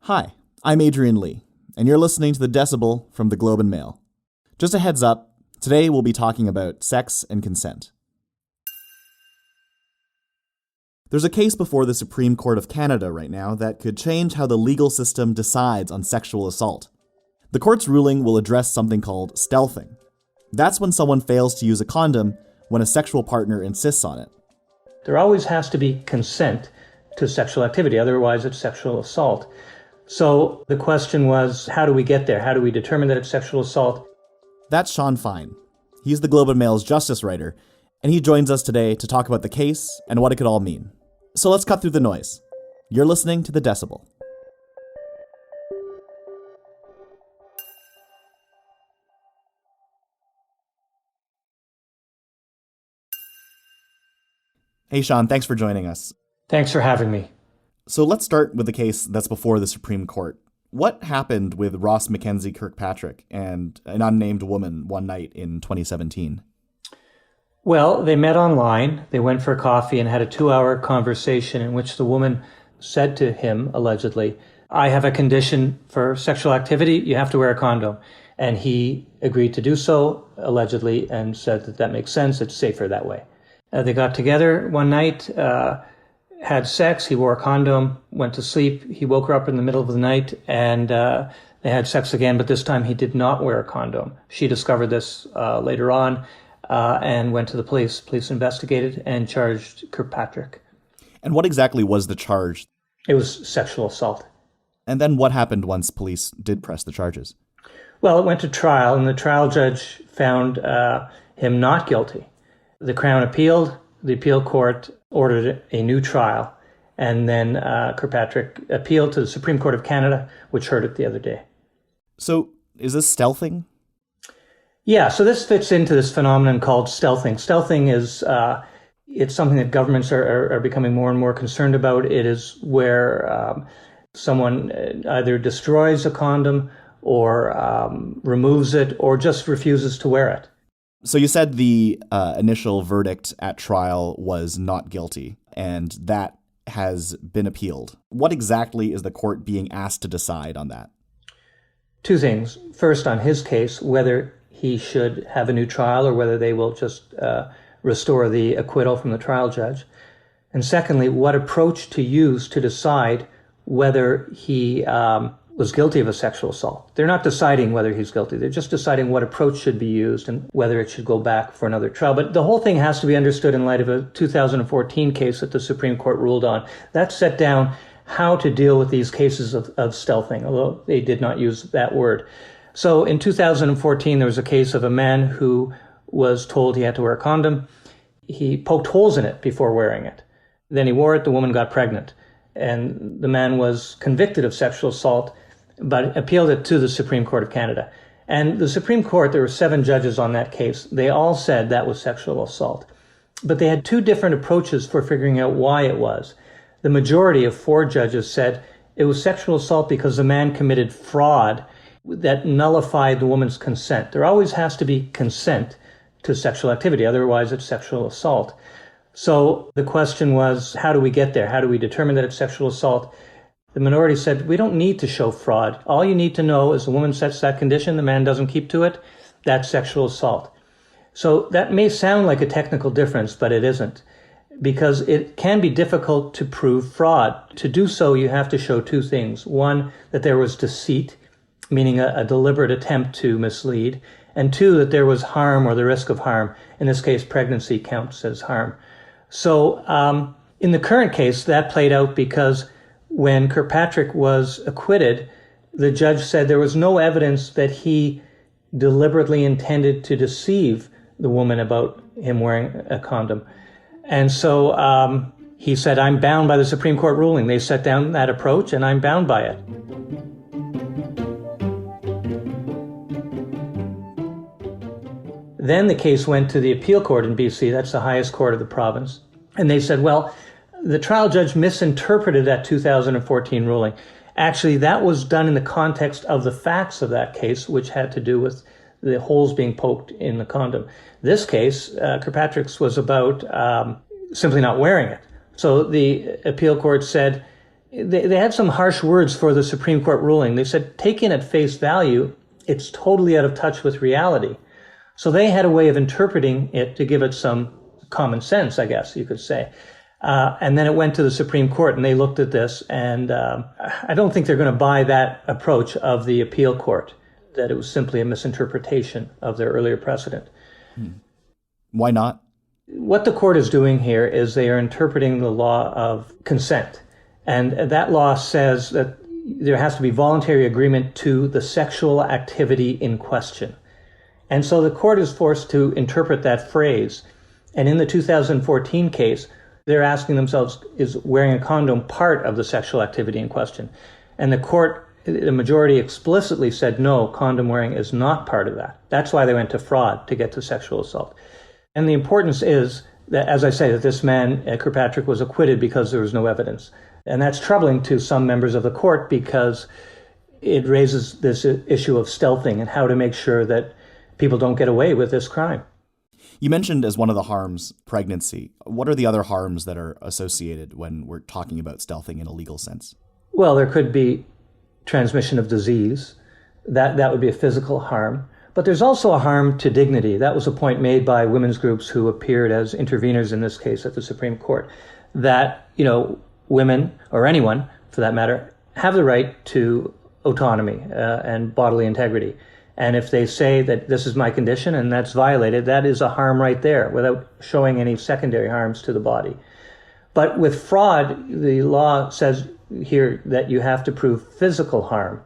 Hi, I'm Adrian Lee, and you're listening to the Decibel from the Globe and Mail. Just a heads up, today we'll be talking about sex and consent. There's a case before the Supreme Court of Canada right now that could change how the legal system decides on sexual assault. The court's ruling will address something called stealthing. That's when someone fails to use a condom when a sexual partner insists on it. There always has to be consent to sexual activity, otherwise it's sexual assault. So the question was, how do we get there? How do we determine that it's sexual assault? That's Sean Fine. He's the Globe and Mail's justice writer, and he joins us today to talk about the case and what it could all mean. So let's cut through the noise. You're listening to The Decibel. Hey Sean, thanks for joining us. Thanks for having me. So let's start with the case that's before the Supreme Court. What happened with Ross Mackenzie Kirkpatrick and an unnamed woman one night in 2017? Well, they met online. They went for coffee and had a 2-hour conversation in which the woman said to him, allegedly, "I have a condition for sexual activity. You have to wear a condom." And he agreed to do so, allegedly, and said that makes sense. It's safer that way. They got together one night, had sex, he wore a condom, went to sleep. He woke her up in the middle of the night and they had sex again, but this time he did not wear a condom. She discovered this later on and went to the police. Police investigated and charged Kirkpatrick. And what exactly was the charge? It was sexual assault. And then what happened once police did press the charges? Well, it went to trial and the trial judge found him not guilty. The Crown appealed. The appeal court ordered a new trial, and then Kirkpatrick appealed to the Supreme Court of Canada, which heard it the other day. So is this stealthing? Yeah, so this fits into this phenomenon called stealthing. Stealthing is it's something that governments are becoming more and more concerned about. It is where someone either destroys a condom or removes it or just refuses to wear it. So you said the initial verdict at trial was not guilty, and that has been appealed. What exactly is the court being asked to decide on that? Two things. First, on his case, whether he should have a new trial or whether they will just restore the acquittal from the trial judge. And secondly, what approach to use to decide whether he was guilty of a sexual assault. They're not deciding whether he's guilty. They're just deciding what approach should be used and whether it should go back for another trial. But the whole thing has to be understood in light of a 2014 case that the Supreme Court ruled on. That set down how to deal with these cases of stealthing, although they did not use that word. So in 2014, there was a case of a man who was told he had to wear a condom. He poked holes in it before wearing it. Then he wore it. The woman got pregnant. And the man was convicted of sexual assault, but appealed it to the Supreme Court of Canada. And the Supreme Court, there were 7 judges on that case. They all said that was sexual assault. But they had 2 different approaches for figuring out why it was. The majority of 4 judges said it was sexual assault because the man committed fraud that nullified the woman's consent. There always has to be consent to sexual activity, otherwise it's sexual assault. So the question was, how do we get there? How do we determine that it's sexual assault? The minority said, we don't need to show fraud. All you need to know is the woman sets that condition, the man doesn't keep to it, that's sexual assault. So that may sound like a technical difference, but it isn't, because it can be difficult to prove fraud. To do so, you have to show 2 things. One, that there was deceit, meaning a deliberate attempt to mislead, and 2, that there was harm or the risk of harm. In this case, pregnancy counts as harm. So in the current case, that played out because when Kirkpatrick was acquitted, the judge said there was no evidence that he deliberately intended to deceive the woman about him wearing a condom. And so he said, I'm bound by the Supreme Court ruling. They set down that approach, and I'm bound by it. Then the case went to the appeal court in BC. That's the highest court of the province. And they said, well, the trial judge misinterpreted that 2014 ruling. Actually, that was done in the context of the facts of that case, which had to do with the holes being poked in the condom. This case, Kirkpatrick's, was about simply not wearing it. So the appeal court said, they had some harsh words for the Supreme Court ruling. They said, taken at face value, it's totally out of touch with reality. So they had a way of interpreting it to give it some common sense, I guess you could say. And then it went to the Supreme Court, and they looked at this, and I don't think they're going to buy that approach of the appeal court, that it was simply a misinterpretation of their earlier precedent. Why not? What the court is doing here is they are interpreting the law of consent. And that law says that there has to be voluntary agreement to the sexual activity in question. And so the court is forced to interpret that phrase. And in the 2014 case, they're asking themselves, is wearing a condom part of the sexual activity in question? And the court, the majority explicitly said, no, condom wearing is not part of that. That's why they went to fraud, to get to sexual assault. And the importance is that, as I say, that this man, Kirkpatrick, was acquitted because there was no evidence. And that's troubling to some members of the court because it raises this issue of stealthing and how to make sure that people don't get away with this crime. You mentioned as one of the harms pregnancy. What are the other harms that are associated when we're talking about stealthing in a legal sense? Well, there could be transmission of disease. That would be a physical harm. But there's also a harm to dignity. That was a point made by women's groups who appeared as interveners in this case at the Supreme Court, that, women, or anyone for that matter, have the right to autonomy and bodily integrity. And if they say that this is my condition and that's violated, that is a harm right there without showing any secondary harms to the body. But with fraud, the law says here that you have to prove physical harm.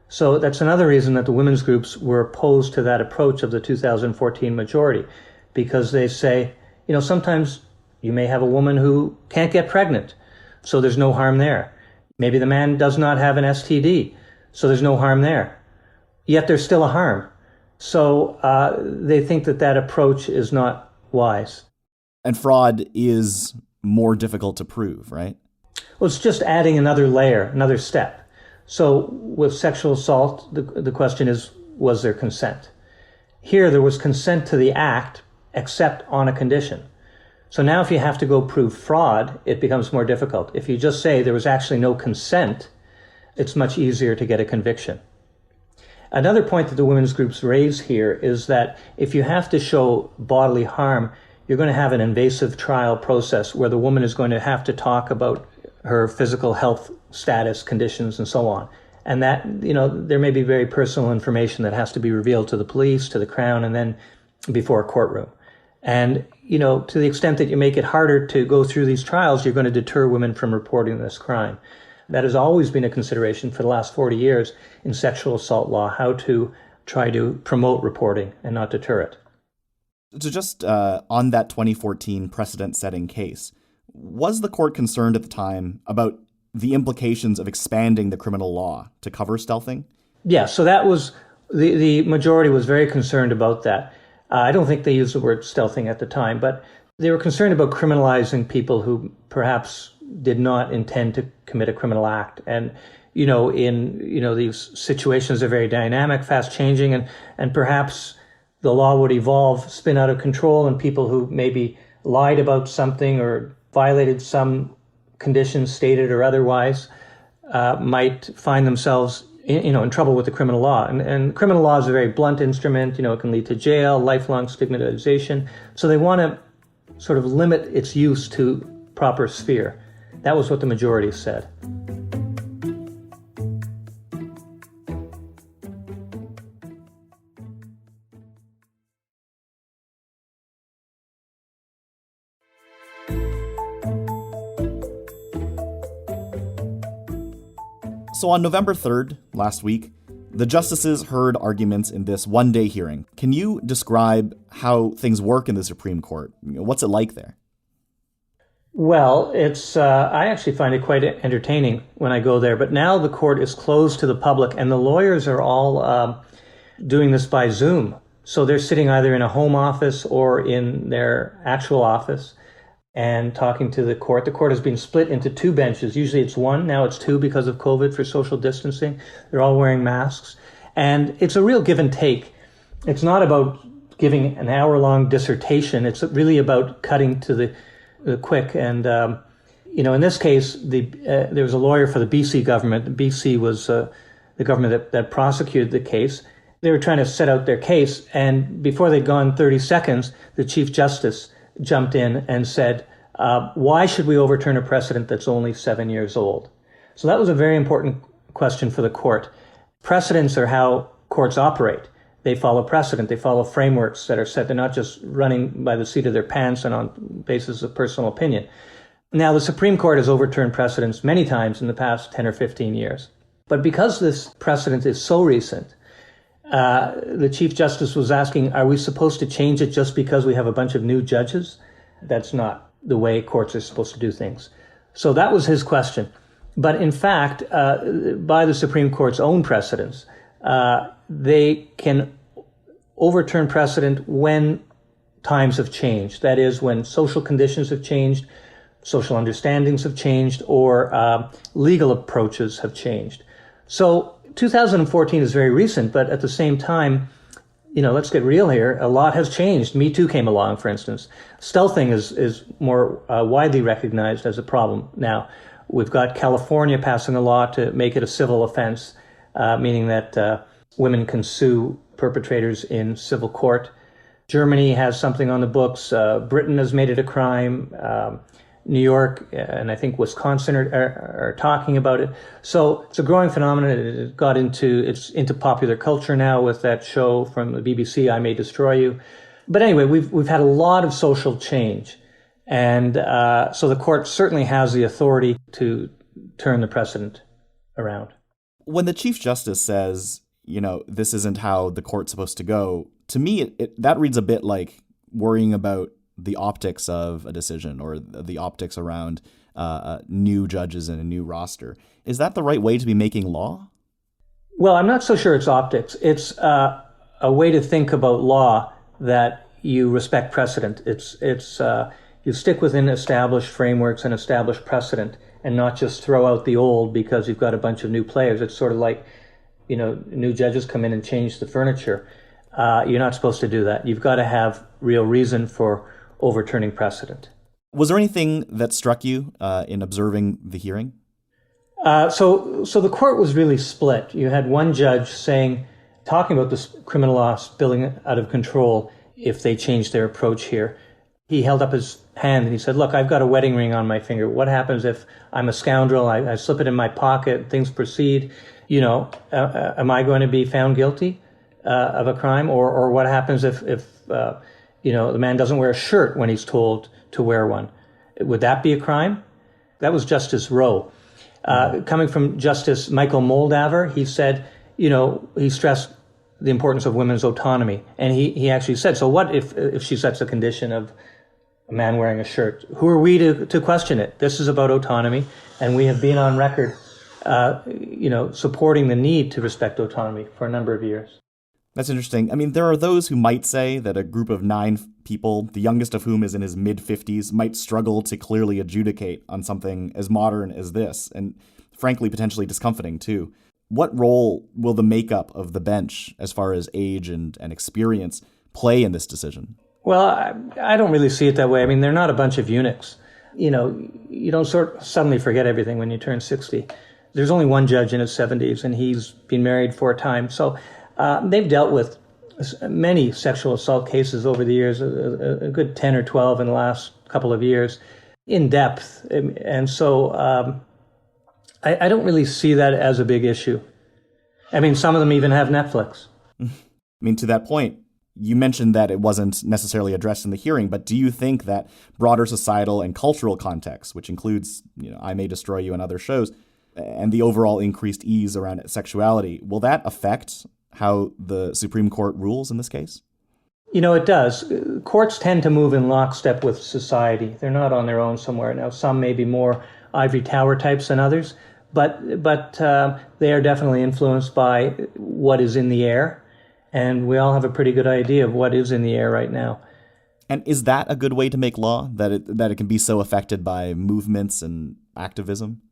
So that's another reason that the women's groups were opposed to that approach of the 2014 majority, because they say, sometimes you may have a woman who can't get pregnant, so there's no harm there. Maybe the man does not have an STD, so there's no harm there. Yet there's still a harm. So they think that approach is not wise. And fraud is more difficult to prove, right? Well, it's just adding another layer, another step. So with sexual assault, the question is, was there consent? Here, there was consent to the act, except on a condition. So now if you have to go prove fraud, it becomes more difficult. If you just say there was actually no consent, it's much easier to get a conviction. Another point that the women's groups raise here is that if you have to show bodily harm, you're going to have an invasive trial process where the woman is going to have to talk about her physical health status, conditions, and so on. And that, there may be very personal information that has to be revealed to the police, to the Crown, and then before a courtroom. And, to the extent that you make it harder to go through these trials, you're going to deter women from reporting this crime. That has always been a consideration for the last 40 years in sexual assault law, how to try to promote reporting and not deter it. So just on that 2014 precedent-setting case, was the court concerned at the time about the implications of expanding the criminal law to cover stealthing? Yeah, so that was, the majority was very concerned about that. I don't think they used the word stealthing at the time, but they were concerned about criminalizing people who perhaps did not intend to commit a criminal act. And, these situations are very dynamic, fast changing, and perhaps the law would evolve, spin out of control, and people who maybe lied about something or violated some conditions stated or otherwise might find themselves in trouble with the criminal law. And criminal law is a very blunt instrument. It can lead to jail, lifelong stigmatization. So they want to sort of limit its use to proper sphere. That was what the majority said. So on November 3rd, last week, the justices heard arguments in this one-day hearing. Can you describe how things work in the Supreme Court? What's it like there? Well, I actually find it quite entertaining when I go there. But now the court is closed to the public, and the lawyers are all doing this by Zoom. So they're sitting either in a home office or in their actual office and talking to the court. The court has been split into two benches. Usually it's one, now it's two because of COVID for social distancing. They're all wearing masks. And it's a real give and take. It's not about giving an hour-long dissertation. It's really about cutting to the quick. And In this case, there was a lawyer for the BC government. The BC was the government that prosecuted the case. They were trying to set out their case, and before they'd gone 30 seconds, the Chief Justice jumped in and said, why should we overturn a precedent that's only 7 years old? So that was a very important question for the court. Precedents are how courts operate. They follow precedent. They follow frameworks that are set. They're not just running by the seat of their pants and on basis of personal opinion. Now, the Supreme Court has overturned precedents many times in the past 10 or 15 years. But because this precedent is so recent, the Chief Justice was asking, are we supposed to change it just because we have a bunch of new judges? That's not the way courts are supposed to do things. So that was his question. But in fact, by the Supreme Court's own precedents, they can overturn precedent when times have changed. That is, when social conditions have changed, social understandings have changed, or legal approaches have changed. So 2014 is very recent, but at the same time, let's get real here. A lot has changed. Me Too came along, for instance. Stealthing is more widely recognized as a problem now. We've got California passing a law to make it a civil offense, meaning that women can sue perpetrators in civil court. Germany has something on the books. Britain has made it a crime. New York and I think Wisconsin are talking about it. So it's a growing phenomenon. It's into popular culture now with that show from the BBC, I May Destroy You. But anyway, we've had a lot of social change. And so the court certainly has the authority to turn the precedent around. When the Chief Justice says, this isn't how the court's supposed to go, to me, that reads a bit like worrying about the optics of a decision or the optics around new judges and a new roster. Is that the right way to be making law? Well, I'm not so sure it's optics. It's a way to think about law that you respect precedent. It's you stick within established frameworks and established precedent and not just throw out the old because you've got a bunch of new players. It's sort of like, new judges come in and change the furniture. You're not supposed to do that. You've got to have real reason for overturning precedent. Was there anything that struck you in observing the hearing? So the court was really split. You had one judge talking about this criminal law spilling out of control if they changed their approach here. He held up his hand and he said, look, I've got a wedding ring on my finger. What happens if I'm a scoundrel? I slip it in my pocket, things proceed. Am I going to be found guilty of a crime? Or what happens if the man doesn't wear a shirt when he's told to wear one? Would that be a crime? That was Justice Rowe. Coming from Justice Michael Moldaver, he said, he stressed the importance of women's autonomy. And he actually said, so what if she sets a condition of a man wearing a shirt? Who are we to question it? This is about autonomy, and we have been on record, supporting the need to respect autonomy for a number of years. That's interesting. I mean, there are those who might say that a group of 9 people, the youngest of whom is in his mid-50s, might struggle to clearly adjudicate on something as modern as this, and frankly, potentially discomforting too. What role will the makeup of the bench, as far as age and experience, play in this decision? Well, I don't really see it that way. I mean, they're not a bunch of eunuchs. You don't suddenly forget everything when you turn 60. There's only one judge in his 70s, and he's been married 4 times. So they've dealt with many sexual assault cases over the years, a good 10 or 12 in the last couple of years, in depth. And so I don't really see that as a big issue. I mean, some of them even have Netflix. I mean, to that point, you mentioned that it wasn't necessarily addressed in the hearing, but do you think that broader societal and cultural context, which includes, I May Destroy You and other shows, and the overall increased ease around sexuality, will that affect how the Supreme Court rules in this case? It does. Courts tend to move in lockstep with society. They're not on their own somewhere. Now, some may be more ivory tower types than others, but they are definitely influenced by what is in the air. And we all have a pretty good idea of what is in the air right now. And is that a good way to make law, that it can be so affected by movements and activism?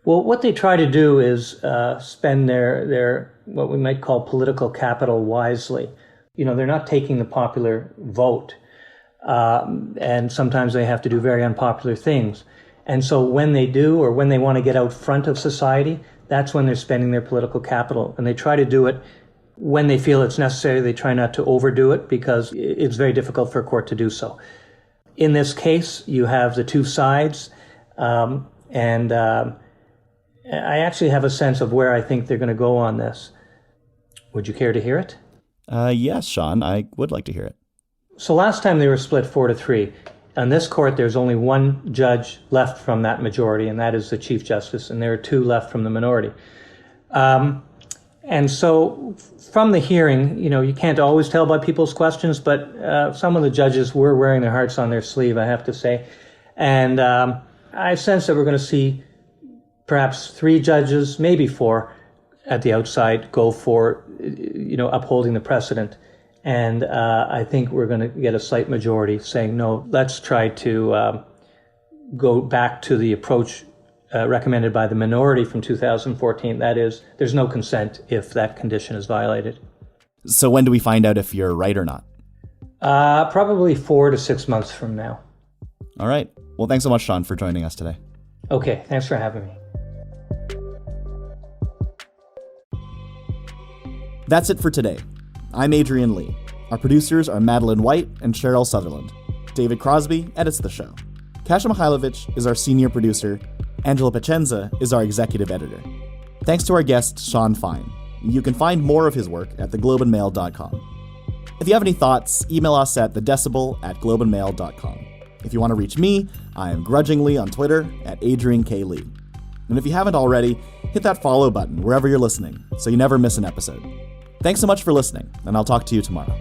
Well, what they try to do is spend their what we might call political capital wisely. They're not taking the popular vote, and sometimes they have to do very unpopular things. And so when they do, or when they want to get out front of society, that's when they're spending their political capital. And they try to do it when they feel it's necessary. They try not to overdo it because it's very difficult for a court to do so. In this case, you have the two sides, and I actually have a sense of where I think they're going to go on this. Would you care to hear it? Yes, Sean, I would like to hear it. So last time they were split 4-3. On this court, there's only one judge left from that majority, and that is the Chief Justice, and there are two left from the minority. And so from the hearing, you can't always tell by people's questions, but some of the judges were wearing their hearts on their sleeve, I have to say. And I sense that we're going to see perhaps 3 judges, maybe 4 at the outside, go for, upholding the precedent. And I think we're going to get a slight majority saying, no, let's try to go back to the approach recommended by the minority from 2014. That is, there's no consent if that condition is violated. So when do we find out if you're right or not? Probably 4 to 6 months from now. All right. Well, thanks so much, Sean, for joining us today. Okay, thanks for having me. That's it for today. I'm Adrian Lee. Our producers are Madeline White and Cheryl Sutherland. David Crosby edits the show. Kasia Mihailovich is our senior producer. Angela Pacenza is our executive editor. Thanks to our guest, Sean Fine. You can find more of his work at theglobeandmail.com. If you have any thoughts, email us at thedecibel@globeandmail.com. If you want to reach me, I am grudgingly on Twitter at Adrian K. Lee. And if you haven't already, hit that follow button wherever you're listening so you never miss an episode. Thanks so much for listening, and I'll talk to you tomorrow.